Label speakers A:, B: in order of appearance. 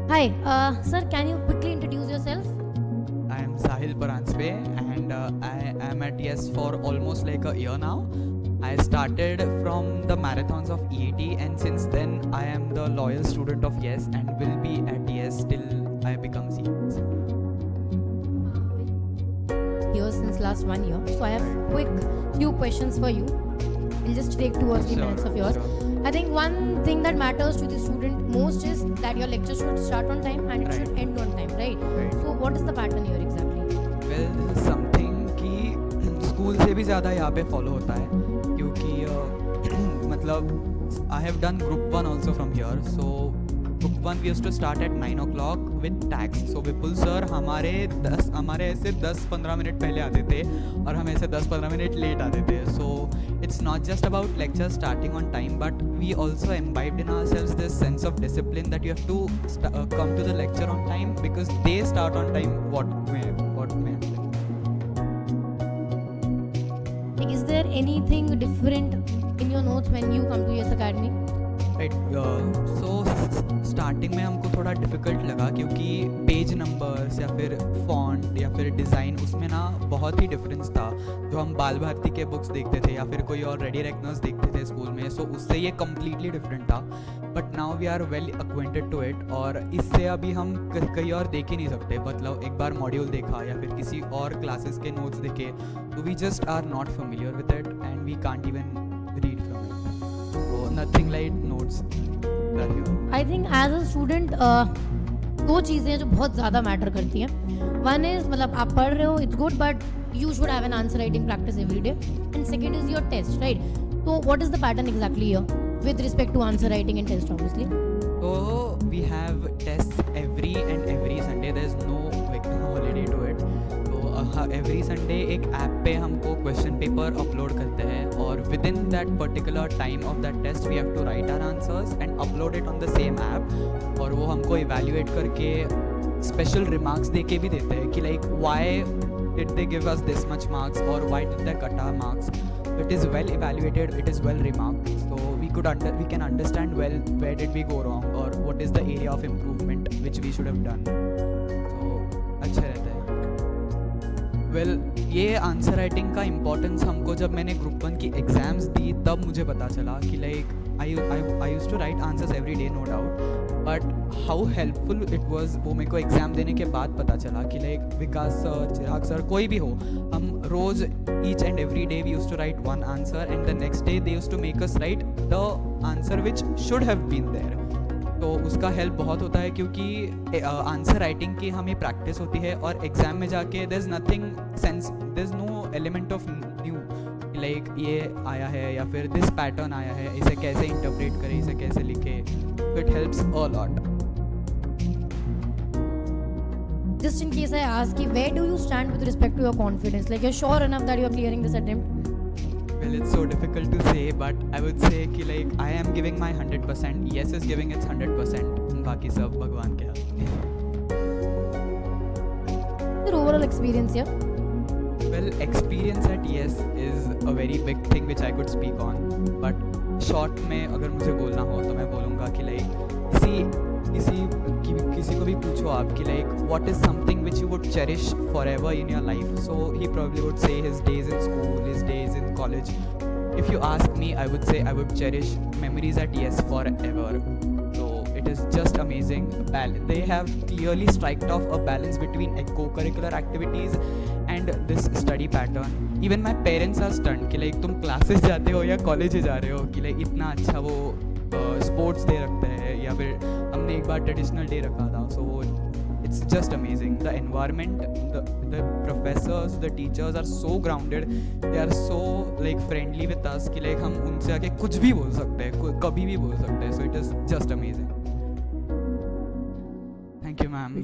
A: Hi, sir, can you quickly introduce yourself?
B: I am Sahil Paranspe and I am at YES for almost like a year now. I started from the marathons of EAT and since then I am the loyal student of YES and will be at YES till I become CES.
A: Here since last 1 year. So I have quick few questions for you. We'll just take 2 or 3 minutes of yours. I think one thing that matters to the student most is that your lecture should start on time and it
B: Right.
A: should end on time, right?
B: Right.
A: So what is the pattern here exactly?
B: Well, this is something कि school से भी ज़्यादा यहाँ पे follow होता है क्योंकि मतलब I have done group 1 also from here so group 1 we used to start at 9 o'clock with tax so Vipul sir हमारे ऐसे 10-15 मिनट पहले आते थे और हम ऐसे 10-15 मिनट लेट आते थे सो it's not just about lecture starting on time but we also imbibed in ourselves this sense of discipline that you have to come to the lecture on time because they start on time what may happen.
A: Like, is there anything different in your notes when you come to YES Academy?
B: Right so starting में हमको थोड़ा difficult लगा क्योंकि page numbers या फिर font या फिर design उसमें ना बहुत ही डिफरेंस था जो हम बाल भारती के बुक्स देखते थे या फिर कोई और रेडी रेकनर्स देखते थे स्कूल में सो उससे ये कम्प्लीटली डिफरेंट था but now we are well acquainted to it और इससे अभी हम कहीं और देख ही नहीं सकते मतलब एक बार मॉड्यूल देखा या फिर किसी और क्लासेस के नोट्स देखे तो we just are not familiar with it and we can't even read from it so nothing like notes that here.
A: I think as a student दो चीज़ें हैं जो बहुत ज़्यादा मैटर करती हैं. वन इज मतलब आप पढ़ रहे हो it's good but you should have an answer writing practice every day and second is your test right. तो what is the pattern exactly here with respect to answer writing and test obviously.
B: So we have tests every Sunday. There is no like holiday to it. So every Sunday एक app पे हमको question paper upload करते हैं और within that particular time of that test we have to write our answers and upload it on the same app और वो हमको evaluate करके स्पेशल रिमार्क्स दे के भी देते हैं कि like why did they give us this much marks or why did they cut our marks. It is well evaluated, it is well remarked, so we can understand well where did we go wrong or what is the area of improvement which we should have done. So अच्छा रहता है. Well, ये answer writing का importance हमको जब मैंने group 1 की exams दी तब मुझे पता चला कि like I used to write answers every day no doubt but how helpful it was वो मेरे को एग्ज़ाम देने के बाद पता चला कि like Vikas sir Chirag sir कोई भी हो हम रोज़ each and every day we used to write one answer and the next day they used to make us write the answer which should have been there. तो उसका हेल्प बहुत होता है क्योंकि आंसर राइटिंग की हमें प्रैक्टिस होती है और एग्ज़ाम में जाके there is nothing sense there is no element of new like ये आया है या फिर दिस पैटर्न आया है इसे कैसे इंटरप्रेट करें इसे कैसे लिखें. तो it helps a lot.
A: Just in case I ask you, where do you stand with respect to your confidence? Like you're sure enough that you're clearing this attempt?
B: Well, it's so difficult to say, but I would say कि like I am giving my 100%. Yes is giving its 100%. बाकी सब भगवान के हाथ.
A: Your overall experience here?
B: Well, experience at YES is a very big thing which I could speak on. But short में अगर मुझे बोलना हो तो मैं बोलूँगा कि like किसी को भी पूछो आप कि like what is something which you would cherish forever in your life. So he probably would say his days in school, his days in college. If you ask me, I would say I would cherish memories at YES forever. So it is just amazing. They have clearly striked off a balance between co-curricular activities and this study pattern. Even my parents are stunned कि like तुम classes जाते हो या college जा रहे हो कि like इतना अच्छा वो स्पोर्ट्स डे रखते हैं या फिर हमने एक बार ट्रेडिशनल डे रखा था. सो वो it's just amazing. The environment the professors the teachers are so grounded they are so like friendly with us कि लाइक हम उनसे आके कुछ भी बोल सकते हैं कभी भी बोल सकते हैं. So it is just amazing. Thank you ma'am.